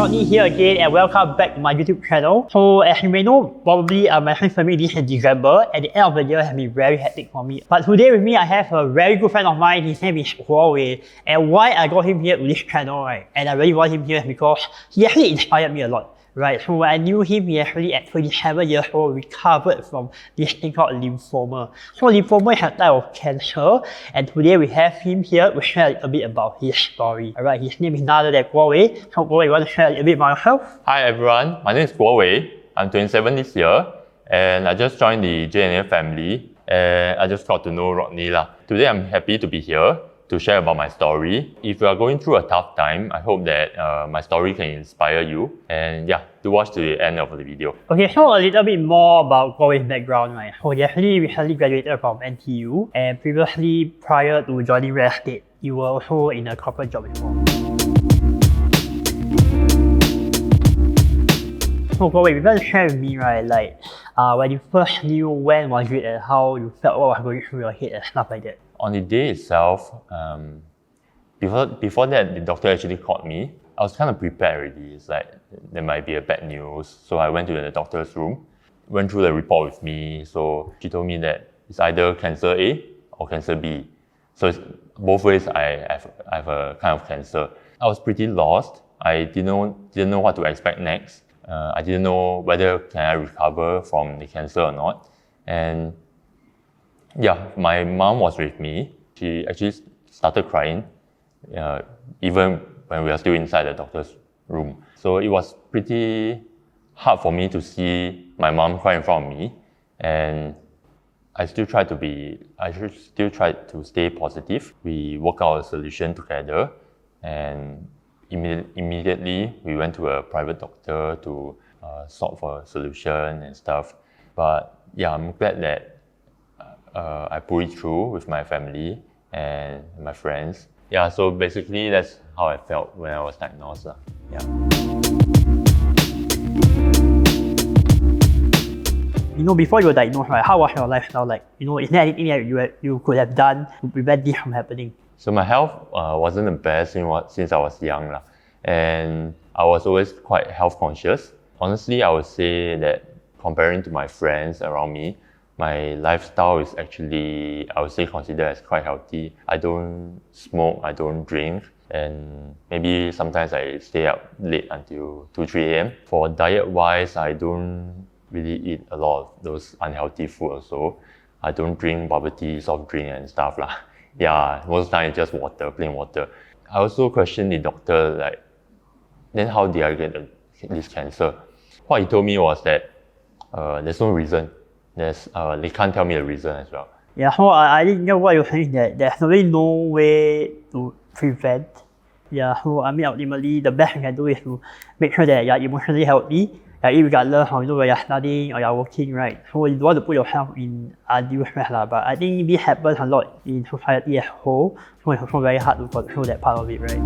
Rodney here again and welcome back to my YouTube channel. So as you may know, probably my family this in December at the end of the year has been very hectic for me. But today with me I have a very good friend of mine, his name is Kuowei. And why I got him here to this channel, right? And I really want him here because he actually inspired me a lot. Right, so when I knew him, he actually at 27 years old recovered from this thing called lymphoma. So lymphoma is a type of cancer, and today we have him here to share a little bit about his story. Alright, his name is none other than Kuowei. So Kuowei, you want to share a little bit about yourself? Hi everyone, my name is Kuowei. I'm 27 this year, and I just joined the JNA family, and I just got to know Rodney lah. Today I'm happy to be here to share about my story. If you are going through a tough time, I hope that my story can inspire you. And yeah, do watch to the end of the video. Okay, so a little bit more about Kuowei's background, right? So he actually recently graduated from NTU, and previously, prior to joining real estate, you were also in a corporate job before. So Kuowei, you can share with me, right, like when you first knew when was it and how you felt what was going through your head and stuff like that. On the day itself, before that, the doctor actually called me. I was kind of prepared already. It's like there might be a bad news. So I went to the doctor's room, went through the report with me. So she told me that it's either cancer A or cancer B. So it's, both ways I have a kind of cancer. I was pretty lost. I didn't know what to expect next. I didn't know whether can I recover from the cancer or not. And yeah, my mom was with me. She actually started crying, even when we were still inside the doctor's room. So it was pretty hard for me to see my mom cry in front of me. And I still tried to stay positive. We worked out a solution together, and immediately we went to a private doctor to sort for a solution and stuff. But yeah, I'm glad that I pulled it through with my family and my friends. Yeah, so basically that's how I felt when I was diagnosed. Yeah. You know, before you were diagnosed, right, how was your lifestyle like? You know, is there anything that you could have done to prevent this from happening? So my health wasn't the best since I was young. And I was always quite health conscious. Honestly, I would say that comparing to my friends around me, my lifestyle is actually, I would say, considered as quite healthy. I don't smoke, I don't drink, and maybe sometimes I stay up late until 2-3 a.m. For diet-wise, I don't really eat a lot of those unhealthy food also. I don't drink bubble tea, soft drink and stuff lah. Yeah, most of the time it's just water, plain water. I also questioned the doctor, like, then how did I get this cancer? What he told me was that there's no reason. They can't tell me the reason as well. Yeah, so I think what you're saying is that there's really no way to prevent. Yeah, so I mean ultimately the best you can do is to make sure that you're emotionally healthy, regardless of whether you're studying or you're working, right? So you don't want to put yourself in undue stress, but I think this happens a lot in society as a whole, so it's also very hard to control that part of it, right?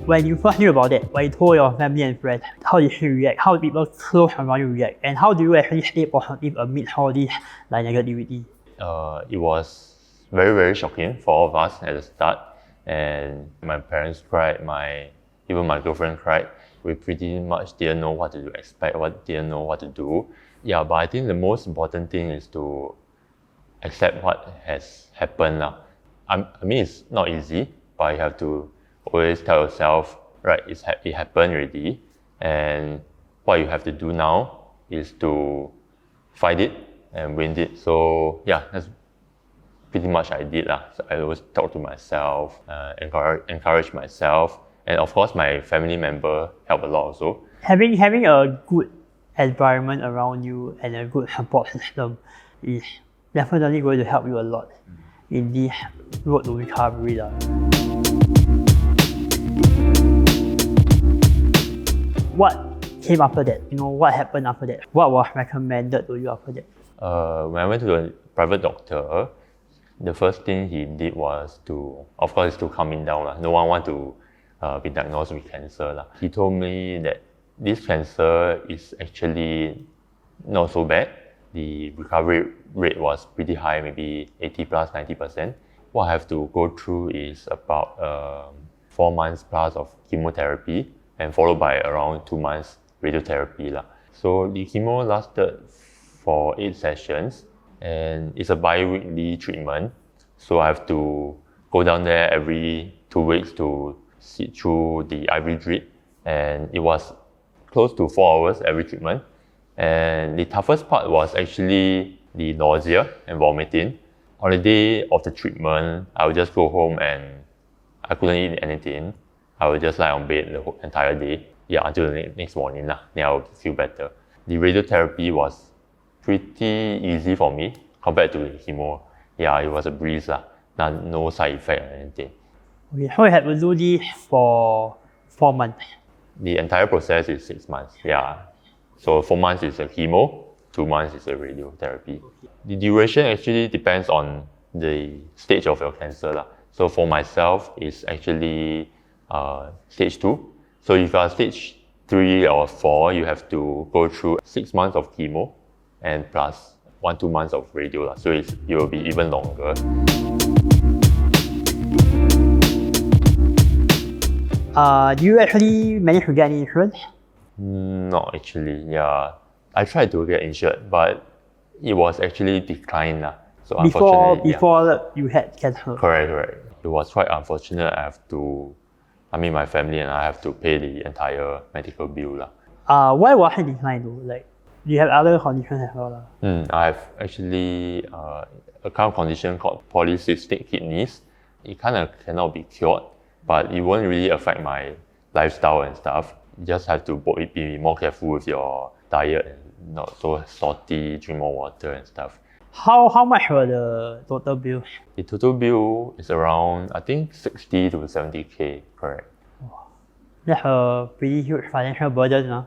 When you first knew about it, when you told your family and friends, how did you react? How did people close around you react? And how do you actually stay positive amidst all this negativity? It was very, very shocking for all of us at the start. And my parents cried, even my girlfriend cried. We pretty much didn't know what to expect, didn't know what to do. Yeah, but I think the most important thing is to accept what has happened. I mean, it's not easy, but you have to always tell yourself, right, it happened already, and what you have to do now is to fight it and win it. So yeah, that's pretty much I did. So I always talk to myself, encourage myself, and of course my family member helped a lot also. Having a good environment around you and a good support system is definitely going to help you a lot in this road to recovery. What came after that? You know, what happened after that? What was recommended to you after that? When I went to a private doctor, the first thing he did was to calm me down. No one wants to be diagnosed with cancer. He told me that this cancer is actually not so bad. The recovery rate was pretty high, maybe 80 plus 90%. what I have to go through is about 4 months plus of chemotherapy and followed by around 2 months radiotherapy lah. So the chemo lasted for 8 sessions and it's a bi-weekly treatment. So I have to go down there every 2 weeks to sit through the IV drip, and it was close to 4 hours every treatment. And the toughest part was actually the nausea and vomiting. On the day of the treatment, I would just go home and I couldn't eat anything. I would just lie on bed the whole entire day, until the next morning lah. Then I would feel better. The radiotherapy was pretty easy for me compared to the chemo. It was a breeze lah. No side effect or anything. Okay, how you had to do this for 4 months? The entire process is 6 months. So 4 months is a chemo, 2 months is a radiotherapy. The duration actually depends on the stage of your cancer lah. So for myself, it's actually stage 2. So if you are stage 3 or 4, you have to go through 6 months of chemo and plus 1-2 months of radio lah. So it will be even longer. Do you actually manage to get any insurance? Not actually, I tried to get insured, but it was actually declined lah. So unfortunately, before you had cancer. Correct. It was quite unfortunate. My family and I have to pay the entire medical bill lah. Why was it declined though? Like, do you have other conditions as well lah? I have actually a kind of condition called Polycystic Kidneys. It kind of cannot be cured, but it won't really affect my lifestyle and stuff. You just have to be more careful with your diet and not so salty, drink more water and stuff. How much was the total bill? The total bill is around, I think, 60 to 70K, correct. That's a pretty huge financial burden.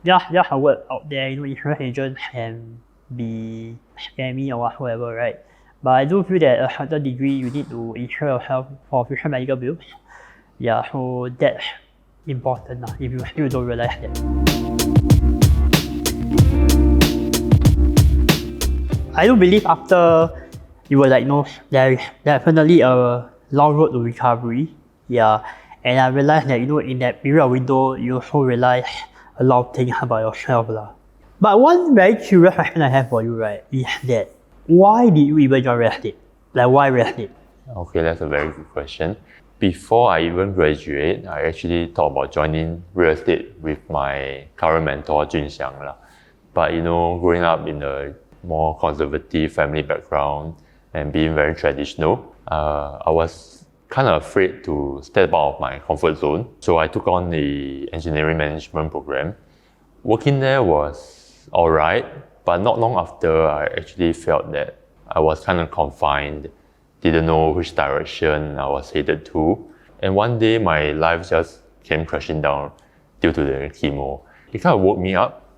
Just a word out there, insurance agents can be scammy or whatever, right? But I do feel that a certain degree you need to insure yourself for future medical bills. So that's important if you still don't realize that. I do believe after you were diagnosed, there is definitely a long road to recovery. And I realized that in that period of window, you also realize a lot of things about yourself lah. But one very curious question I have for you, right, is that why did you even join real estate? Like, why real estate? Okay, that's a very good question. Before I even graduate, I actually thought about joining real estate with my current mentor, Jun Xiang lah. But growing up in a more conservative family background and being very traditional, I was kind of afraid to step out of my comfort zone. So I took on the engineering management program. Working there was alright, but not long after, I actually felt that I was kind of confined, didn't know which direction I was headed to. And one day, my life just came crashing down due to the chemo. It kind of woke me up.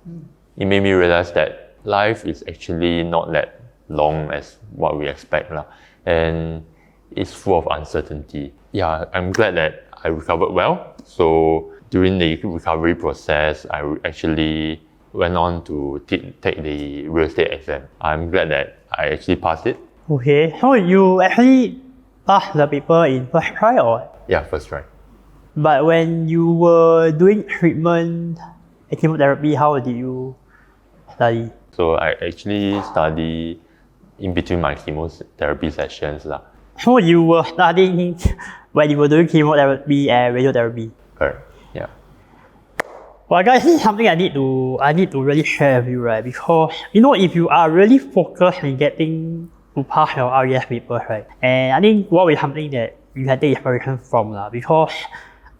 It made me realize that life is actually not that long as what we expect lah. And it's full of uncertainty. I'm glad that I recovered well. So during the recovery process, I actually went on to take the real estate exam. I'm glad that I actually passed it. Okay, so you actually passed the paper in first try or? Yeah, first try. But when you were doing treatment and chemotherapy, how did you study? So I actually study in between my chemotherapy sessions lah. So you were studying when you were doing chemotherapy and radiotherapy? Correct. Yeah. Well, guys, this is something I need to really share with you, right? Because if you are really focused on getting to pass your RES papers, right? And I think what is something that you can take inspiration from lah, because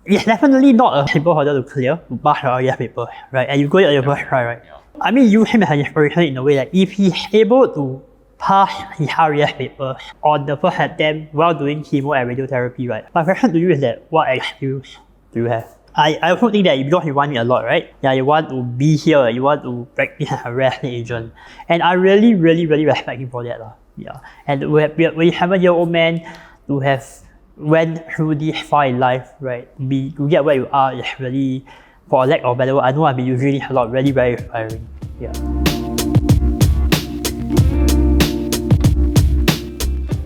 it's definitely not a simple hurdle to clear to pass your RES papers, right? And you go at your first try, right? I mean, use him as an inspiration in a way that if he's able to pass his RES papers on the first attempt while doing chemo and radiotherapy, right? My question to you is that what excuse do you have? I also think that because you want it a lot, right? You want to be here, you want to practice as a real estate agent. And I really, really, really respect him for that lah. And we have a 7-year-old man to have went through this far in life, right? To get where you are is really, for a lack of better word, I know I've been using this a lot, really very inspiring.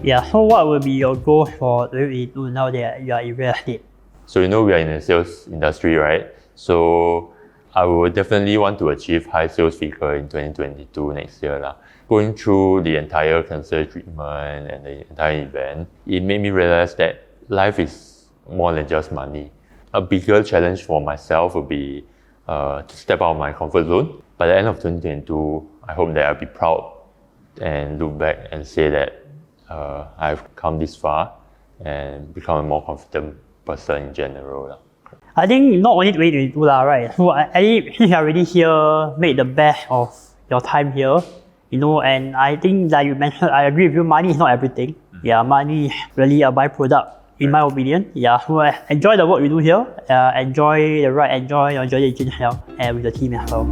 Yeah, so what will be your goal for 2022 now that you are in real estate? So we are in the sales industry, right? So I would definitely want to achieve high sales figure in 2022 next year. Going through the entire cancer treatment and the entire event, it made me realize that life is more than just money. A bigger challenge for myself would be to step out of my comfort zone. By the end of 2022, I hope that I'll be proud and look back and say that I've come this far and become a more confident person in general. I think not only 2022 right? So I think since you're already here, make the best of your time here, and I think like you mentioned, I agree with you, money is not everything. Yeah, money is really a byproduct in my opinion. Yeah, so enjoy the work you do here, enjoy the ride, enjoy your journey in health and with the team as well.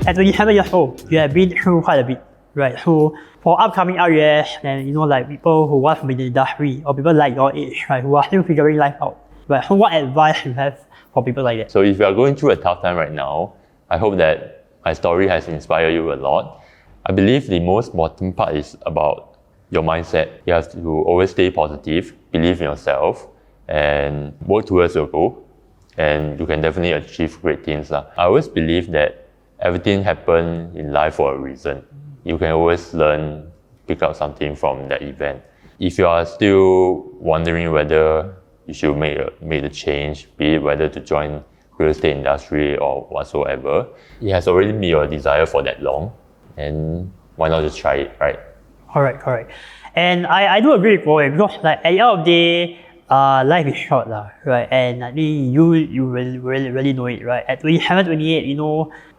At 27 years old, you have been through quite a bit, right? So for upcoming RUS and like people who want to be in the industry or people like your age, right, who are still figuring life out, right? So what advice you have for people like that? So if you are going through a tough time right now, I hope that my story has inspired you a lot. I believe the most important part is about your mindset. You have to always stay positive, believe in yourself, and work towards your goal. And you can definitely achieve great things. I always believe that everything happens in life for a reason. You can always learn, pick up something from that event. If you are still wondering whether you should make the change, be it whether to join real estate industry or whatsoever, it has already been your desire for that long, and why not just try it, right? Correct. And I do agree with Kuowei because like at the end of the day, life is short, right? And I think you really know it, right? At 27, 28,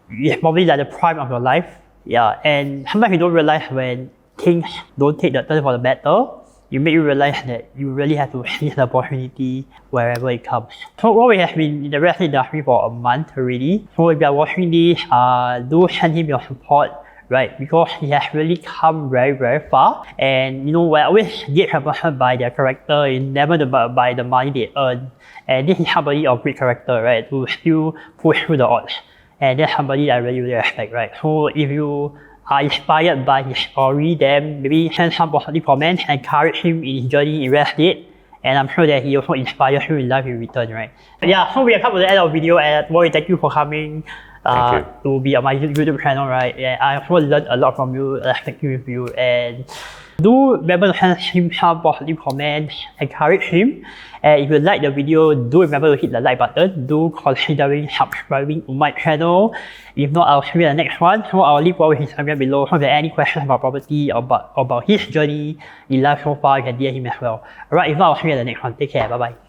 it's probably like the prime of your life. Yeah, and sometimes you don't realize when things don't take the turn for the better, you make you realize that you really have to seize the opportunity wherever it comes. So Kuowei has been in the real estate industry for a month already. So if you are watching this, do send him your support, right? Because he has really come very far. And we always judge a person by their character, never by the money they earn. And this is somebody of great character, right? To still push through the odds. And that's somebody I really respect, right? So if you are inspired by his story, then maybe send some positive comments, encourage him in his journey in real estate, and I'm sure that he also inspires you in life in return, right? Yeah, so we have come to the end of the video, and Kuowei, thank you for coming to be on my YouTube channel, right? Yeah, I also learned a lot from you, respecting with you, and do remember to send him some positive comments, encourage him. And if you like the video, do remember to hit the like button. Do considering subscribing to my channel. If not, I'll see you in the next one. So I'll leave Kuowei his Instagram below. So if there are any questions about property or about his journey in life so far, you can DM him as well. Alright, if not, I'll see you in the next one. Take care. Bye bye.